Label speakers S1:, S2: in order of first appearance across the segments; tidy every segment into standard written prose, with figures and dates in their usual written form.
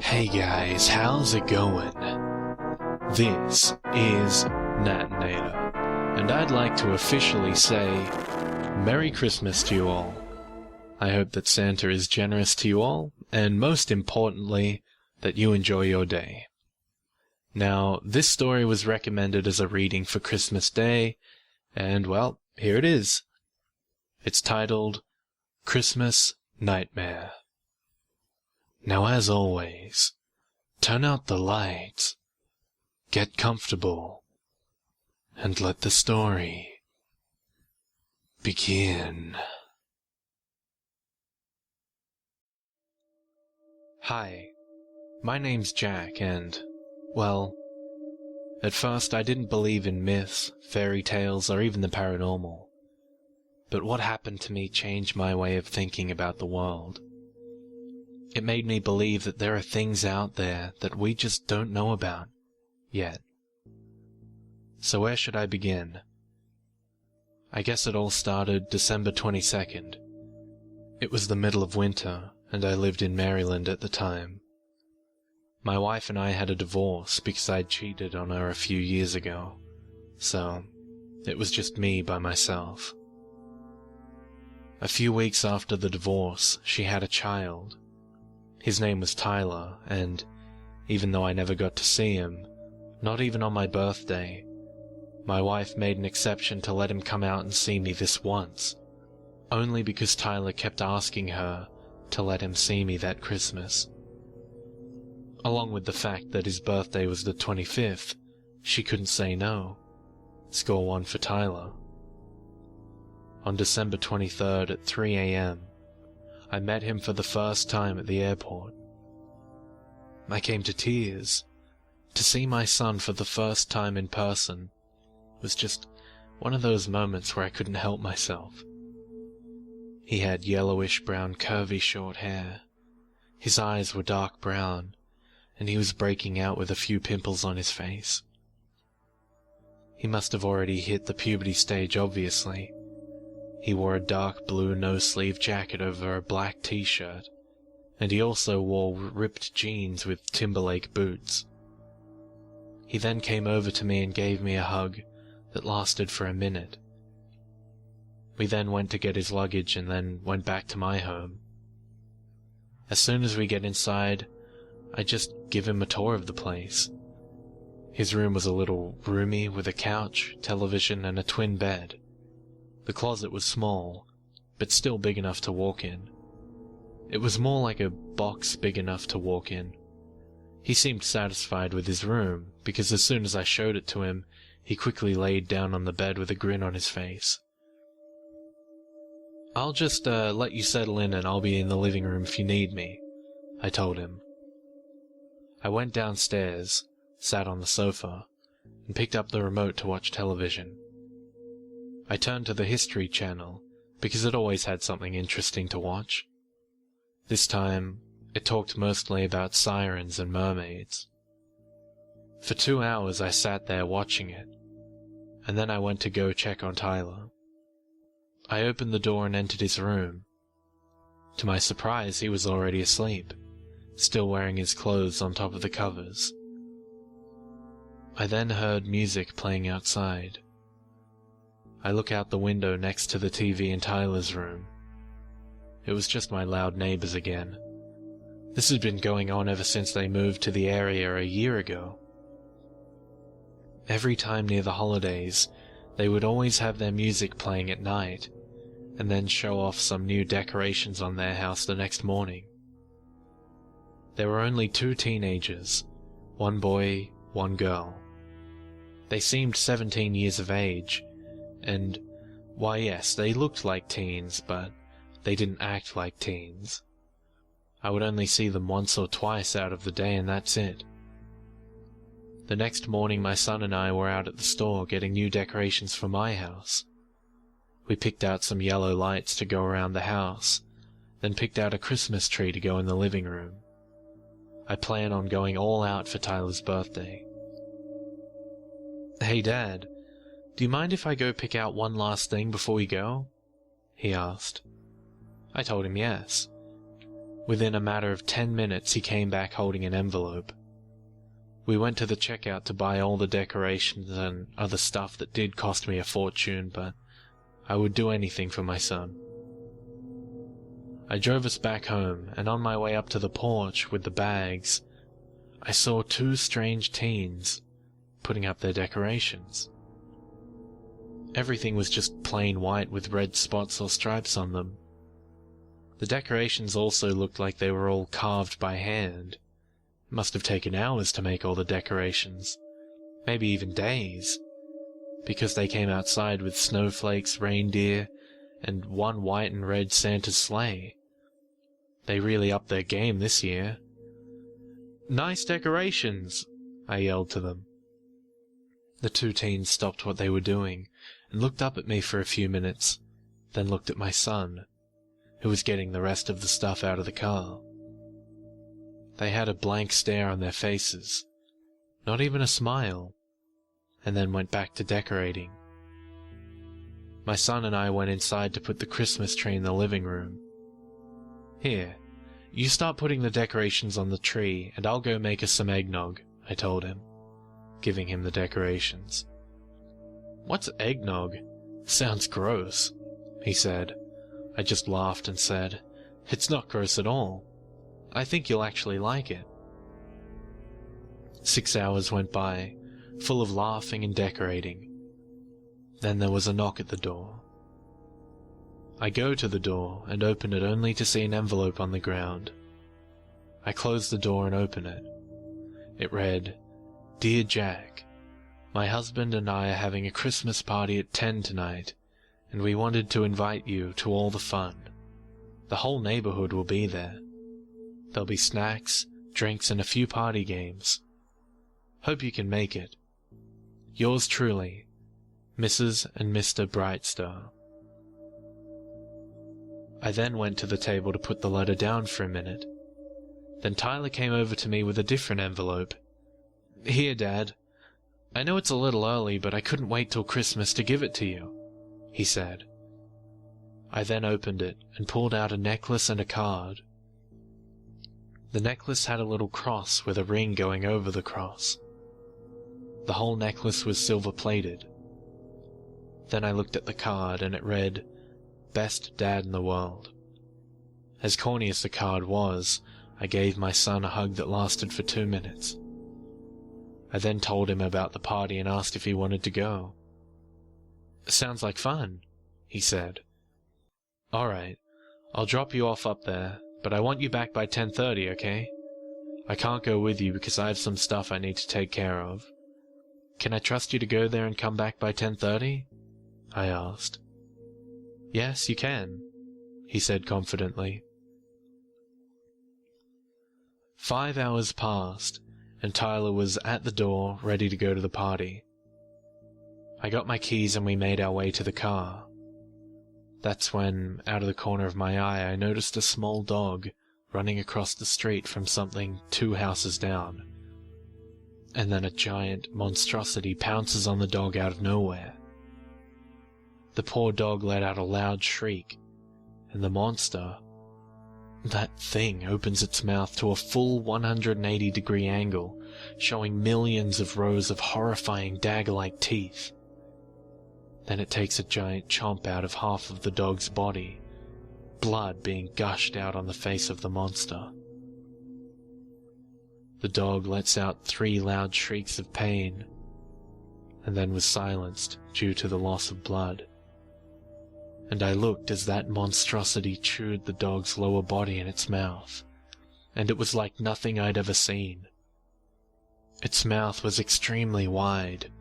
S1: Hey guys, how's it going? This is Natenator, and I'd like to officially say Merry Christmas to you all. I hope that Santa is generous to you all, and most importantly, that you enjoy your day. Now, this story was recommended as a reading for Christmas Day, and well, here it is. It's titled, Christmas Nightmare. Now, as always, turn out the lights, get comfortable, and let the story begin. Hi, my name's Jack, and, well, at first I didn't believe in myths, fairy tales, or even the paranormal. But what happened to me changed my way of thinking about the world. It made me believe that there are things out there that we just don't know about yet. So where should I begin? I guess it all started December 22nd. It was the middle of winter, and I lived in Maryland at the time. My wife and I had a divorce because I'd cheated on her a few years ago, so it was just me by myself. A few weeks after the divorce, she had a child. His name was Tyler, and even though I never got to see him, not even on my birthday, my wife made an exception to let him come out and see me this once, only because Tyler kept asking her to let him see me that Christmas. Along with the fact that his birthday was the 25th, she couldn't say no. Score one for Tyler. On December 23rd at 3 a.m., I met him for the first time at the airport. I came to tears. To see my son for the first time in person was just one of those moments where I couldn't help myself. He had yellowish-brown curvy short hair. His eyes were dark brown, and he was breaking out with a few pimples on his face. He must have already hit the puberty stage, obviously. He wore a dark blue no-sleeve jacket over a black t-shirt, and he also wore ripped jeans with Timberlake boots. He then came over to me and gave me a hug that lasted for a minute. We then went to get his luggage and then went back to my home. As soon as we get inside, I just give him a tour of the place. His room was a little roomy with a couch, television, and a twin bed. The closet was small, but still big enough to walk in. It was more like a box big enough to walk in. He seemed satisfied with his room, because as soon as I showed it to him, he quickly laid down on the bed with a grin on his face. "I'll just let you settle in and I'll be in the living room if you need me," I told him. I went downstairs, sat on the sofa, and picked up the remote to watch television. I turned to the History Channel, because it always had something interesting to watch. This time, it talked mostly about sirens and mermaids. For 2 hours I sat there watching it, and then I went to go check on Tyler. I opened the door and entered his room. To my surprise, he was already asleep, still wearing his clothes on top of the covers. I then heard music playing outside. I look out the window next to the TV in Tyler's room. It was just my loud neighbors again. This had been going on ever since they moved to the area a year ago. Every time near the holidays, they would always have their music playing at night, and then show off some new decorations on their house the next morning. There were only 2 teenagers, 1 boy, 1 girl. They seemed 17 years of age, and, why yes, they looked like teens, but they didn't act like teens. I would only see them once or twice out of the day, and that's it. The next morning my son and I were out at the store getting new decorations for my house. We picked out some yellow lights to go around the house, then picked out a Christmas tree to go in the living room. I plan on going all out for Tyler's birthday. "Hey Dad, do you mind if I go pick out one last thing before we go?" he asked. I told him yes. Within a matter of 10 minutes he came back holding an envelope. We went to the checkout to buy all the decorations and other stuff that did cost me a fortune, but I would do anything for my son. I drove us back home, and on my way up to the porch with the bags, I saw 2 strange teens putting up their decorations. Everything was just plain white with red spots or stripes on them. The decorations also looked like they were all carved by hand. It must have taken hours to make all the decorations, maybe even days, because they came outside with snowflakes, reindeer, and one white and red Santa's sleigh. They really upped their game this year. "Nice decorations!" I yelled to them. The 2 teens stopped what they were doing and looked up at me for a few minutes, then looked at my son, who was getting the rest of the stuff out of the car. They had a blank stare on their faces, not even a smile, and then went back to decorating. My son and I went inside to put the Christmas tree in the living room. "Here, you start putting the decorations on the tree, and I'll go make us some eggnog," I told him, giving him the decorations. "What's eggnog? Sounds gross," he said. I just laughed and said, "It's not gross at all. I think you'll actually like it." 6 hours went by, full of laughing and decorating. Then there was a knock at the door. I go to the door and open it only to see an envelope on the ground. I close the door and open it. It read, "Dear Jack, my husband and I are having a Christmas party at 10 tonight, and we wanted to invite you to all the fun. The whole neighborhood will be there. There'll be snacks, drinks, and a few party games. Hope you can make it. Yours truly, Mrs. and Mr. Brightstar." I then went to the table to put the letter down for a minute. Then Tyler came over to me with a different envelope. "Here, Dad. I know it's a little early, but I couldn't wait till Christmas to give it to you," he said. I then opened it and pulled out a necklace and a card. The necklace had a little cross with a ring going over the cross. The whole necklace was silver-plated. Then I looked at the card and it read, "Best Dad in the World." As corny as the card was, I gave my son a hug that lasted for 2 minutes. I then told him about the party and asked if he wanted to go. "Sounds like fun," he said. "All right, I'll drop you off up there, but I want you back by 10:30, okay? I can't go with you because I have some stuff I need to take care of. Can I trust you to go there and come back by 10:30? I asked. "Yes, you can," he said confidently. 5 hours passed, and Tyler was at the door, ready to go to the party. I got my keys and we made our way to the car. That's when, out of the corner of my eye, I noticed a small dog running across the street from something 2 houses down. And then a giant monstrosity pounces on the dog out of nowhere. The poor dog let out a loud shriek, and the monster, that thing, opens its mouth to a full 180-degree angle, showing millions of rows of horrifying dagger-like teeth. Then it takes a giant chomp out of half of the dog's body, blood being gushed out on the face of the monster. The dog lets out 3 loud shrieks of pain, and then was silenced due to the loss of blood. And I looked as that monstrosity chewed the dog's lower body in its mouth, and it was like nothing I'd ever seen. Its mouth was extremely wide,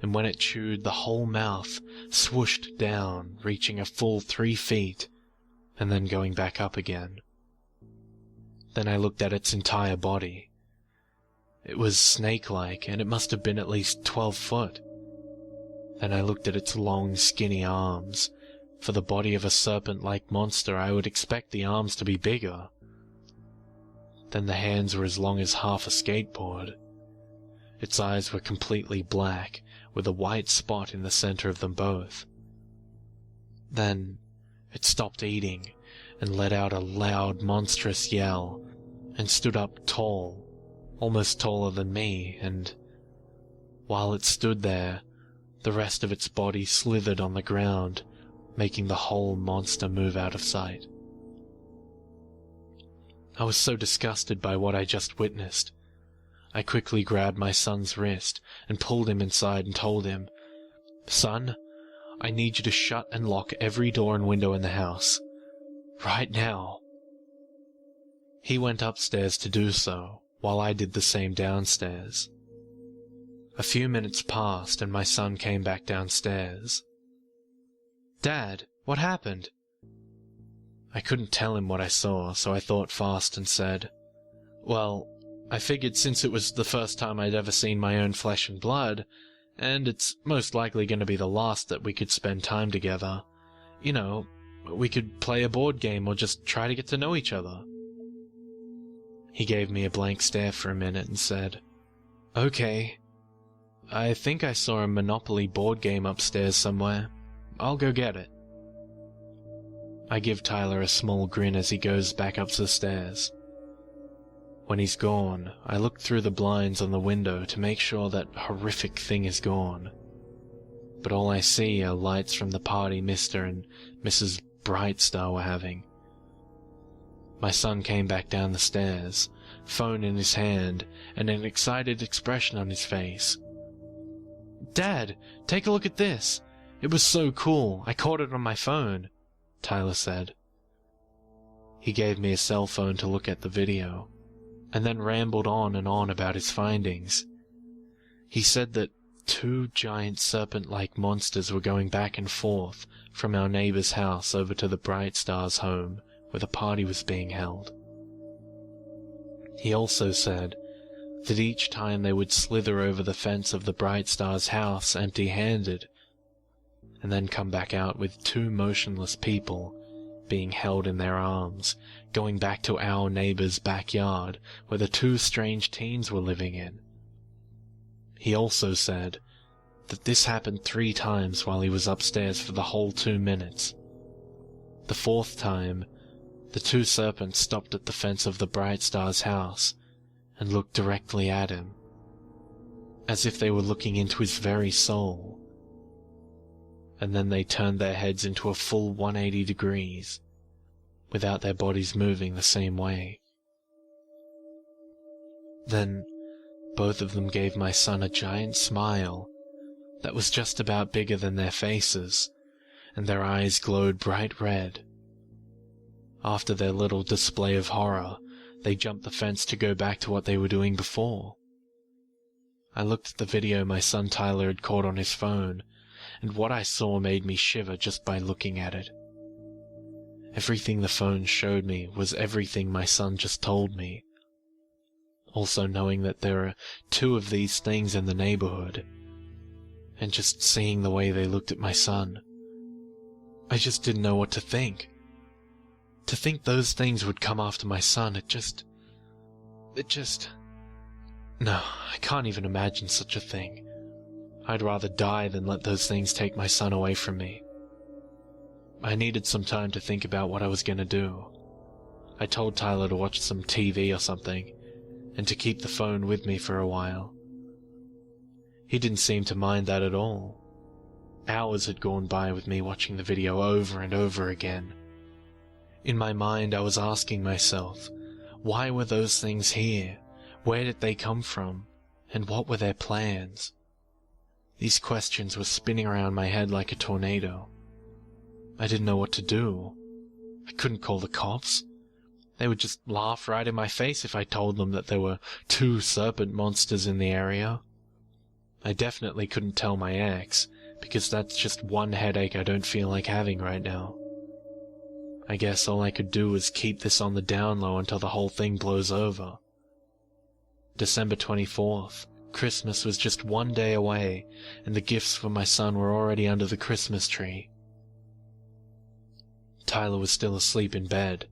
S1: and when it chewed, the whole mouth swooshed down, reaching a full 3 feet, and then going back up again. Then I looked at its entire body. It was snake-like, and it must have been at least 12 foot. Then I looked at its long, skinny arms. For the body of a serpent-like monster, I would expect the arms to be bigger. Then the hands were as long as half a skateboard. Its eyes were completely black, with a white spot in the center of them both. Then it stopped eating, and let out a loud, monstrous yell, and stood up tall, almost taller than me, and while it stood there, the rest of its body slithered on the ground, making the whole monster move out of sight. I was so disgusted by what I just witnessed. I quickly grabbed my son's wrist and pulled him inside and told him, "Son, I need you to shut and lock every door and window in the house. Right now." He went upstairs to do so, while I did the same downstairs. A few minutes passed and my son came back downstairs. "Dad, what happened?" I couldn't tell him what I saw, so I thought fast and said, "Well, I figured since it was the first time I'd ever seen my own flesh and blood, and it's most likely going to be the last that we could spend time together, you know, we could play a board game or just try to get to know each other." He gave me a blank stare for a minute and said, "Okay. I think I saw a Monopoly board game upstairs somewhere. I'll go get it." I give Tyler a small grin as he goes back up the stairs. When he's gone, I look through the blinds on the window to make sure that horrific thing is gone. But all I see are lights from the party Mr. and Mrs. Brightstar were having. My son came back down the stairs, phone in his hand, and an excited expression on his face. "Dad, take a look at this. It was so cool, I caught it on my phone," Tyler said. He gave me a cell phone to look at the video, and then rambled on and on about his findings. He said that 2 giant serpent-like monsters were going back and forth from our neighbor's house over to the Brightstar's home, where the party was being held. He also said that each time they would slither over the fence of the Brightstar's house empty-handed, and then come back out with 2 motionless people being held in their arms, going back to our neighbor's backyard where the 2 strange teens were living in. He also said that this happened 3 times while he was upstairs for the whole 2 minutes. The 4th time, the 2 serpents stopped at the fence of the Brightstar's house and looked directly at him, as if they were looking into his very soul. And then they turned their heads into a full 180 degrees, without their bodies moving the same way. Then both of them gave my son a giant smile that was just about bigger than their faces, and their eyes glowed bright red. After their little display of horror, they jumped the fence to go back to what they were doing before. I looked at the video my son Tyler had caught on his phone, and what I saw made me shiver just by looking at it. Everything the phone showed me was everything my son just told me. Also knowing that there are 2 of these things in the neighborhood, and just seeing the way they looked at my son, I just didn't know what to think. To think those things would come after my son, it just... No, I can't even imagine such a thing. I'd rather die than let those things take my son away from me. I needed some time to think about what I was going to do. I told Tyler to watch some TV or something, and to keep the phone with me for a while. He didn't seem to mind that at all. Hours had gone by with me watching the video over and over again. In my mind I was asking myself, why were those things here? Where did they come from? And what were their plans? These questions were spinning around my head like a tornado. I didn't know what to do. I couldn't call the cops. They would just laugh right in my face if I told them that there were 2 serpent monsters in the area. I definitely couldn't tell my ex, because that's just one headache I don't feel like having right now. I guess all I could do was keep this on the down low until the whole thing blows over. December 24th. Christmas was just 1 day away, and the gifts for my son were already under the Christmas tree. Tyler was still asleep in bed,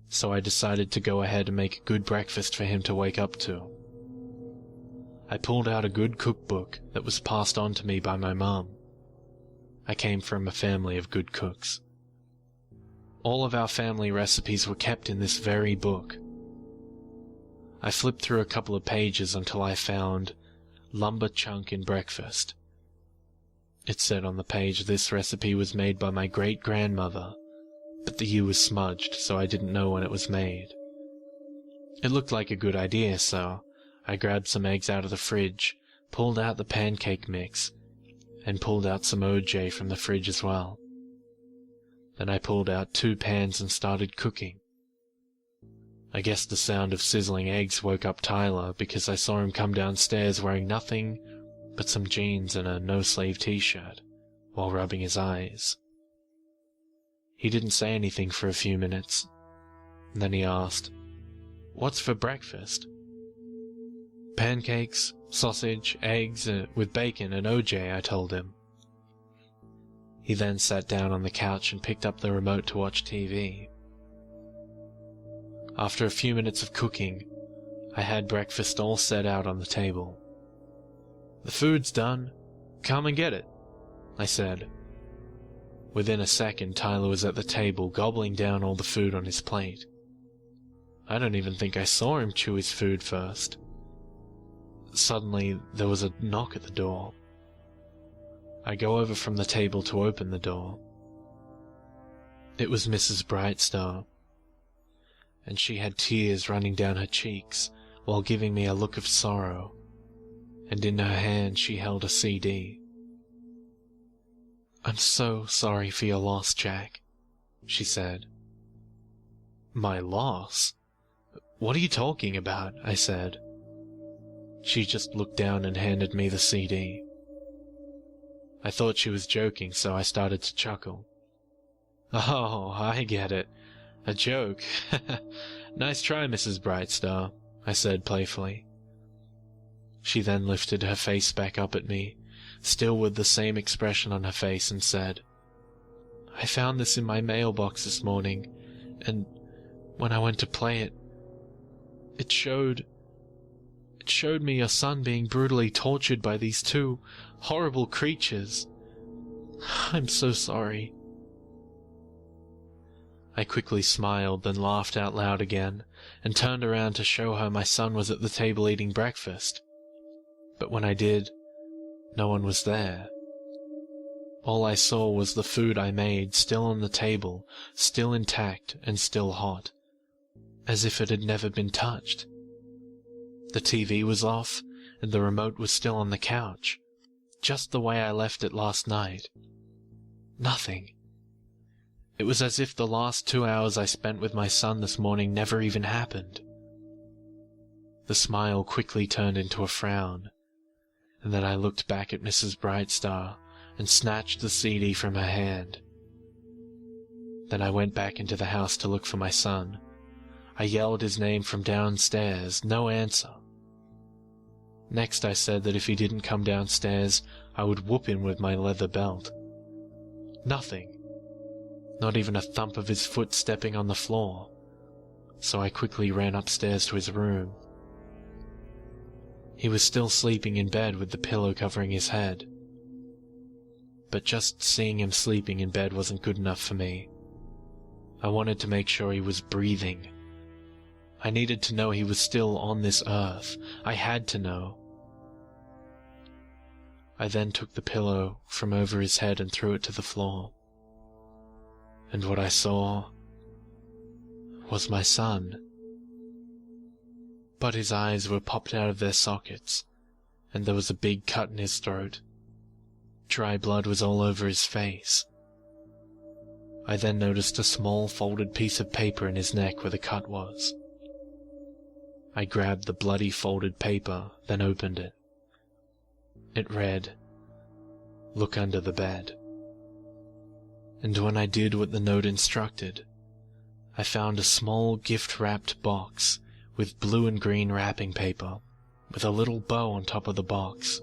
S1: so I decided to go ahead and make a good breakfast for him to wake up to. I pulled out a good cookbook that was passed on to me by my mom. I came from a family of good cooks. All of our family recipes were kept in this very book. I flipped through a couple of pages until I found lumber chunk in breakfast. It said on the page this recipe was made by my great-grandmother, but the U was smudged, so I didn't know when it was made. It looked like a good idea, so I grabbed some eggs out of the fridge, pulled out the pancake mix, and pulled out some OJ from the fridge as well. Then I pulled out 2 pans and started cooking. I guess the sound of sizzling eggs woke up Tyler, because I saw him come downstairs wearing nothing but some jeans and a no-sleeve t-shirt, while rubbing his eyes. He didn't say anything for a few minutes, and then he asked, "What's for breakfast?" "Pancakes, sausage, eggs, with bacon and OJ," I told him. He then sat down on the couch and picked up the remote to watch TV. After a few minutes of cooking, I had breakfast all set out on the table. "The food's done. Come and get it," I said. Within a second, Tyler was at the table, gobbling down all the food on his plate. I don't even think I saw him chew his food first. Suddenly, there was a knock at the door. I go over from the table to open the door. It was Mrs. Brightstar, and she had tears running down her cheeks while giving me a look of sorrow, and in her hand she held a CD. "I'm so sorry for your loss, Jack," she said. "My loss? What are you talking about?" I said. She just looked down and handed me the CD. I thought she was joking, so I started to chuckle. "Oh, I get it. A joke. Nice try, Mrs. Brightstar," I said playfully. She then lifted her face back up at me, still with the same expression on her face, and said, "I found this in my mailbox this morning, and when I went to play it, it showed me your son being brutally tortured by these 2 horrible creatures. I'm so sorry." I quickly smiled, then laughed out loud again, and turned around to show her my son was at the table eating breakfast. But when I did, no one was there. All I saw was the food I made still on the table, still intact and still hot, as if it had never been touched. The TV was off, and the remote was still on the couch, just the way I left it last night. Nothing. It was as if the last 2 hours I spent with my son this morning never even happened. The smile quickly turned into a frown, and then I looked back at Mrs. Brightstar and snatched the CD from her hand. Then I went back into the house to look for my son. I yelled his name from downstairs, no answer. Next I said that if he didn't come downstairs, I would whoop him with my leather belt. Nothing. Not even a thump of his foot stepping on the floor, so I quickly ran upstairs to his room. He was still sleeping in bed with the pillow covering his head. But just seeing him sleeping in bed wasn't good enough for me. I wanted to make sure he was breathing. I needed to know he was still on this earth. I had to know. I then took the pillow from over his head and threw it to the floor. And what I saw was my son. But his eyes were popped out of their sockets, and there was a big cut in his throat. Dry blood was all over his face. I then noticed a small folded piece of paper in his neck where the cut was. I grabbed the bloody folded paper, then opened it. It read, "Look under the bed." And when I did what the note instructed, I found a small gift-wrapped box with blue and green wrapping paper, with a little bow on top of the box.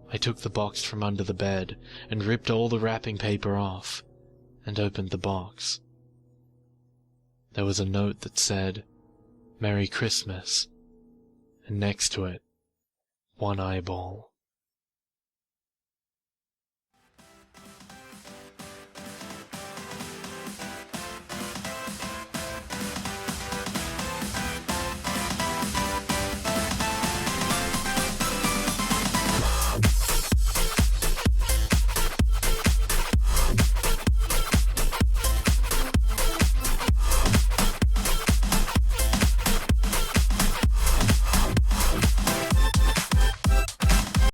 S1: I took the box from under the bed and ripped all the wrapping paper off, and opened the box. There was a note that said, "Merry Christmas," and next to it, one eyeball.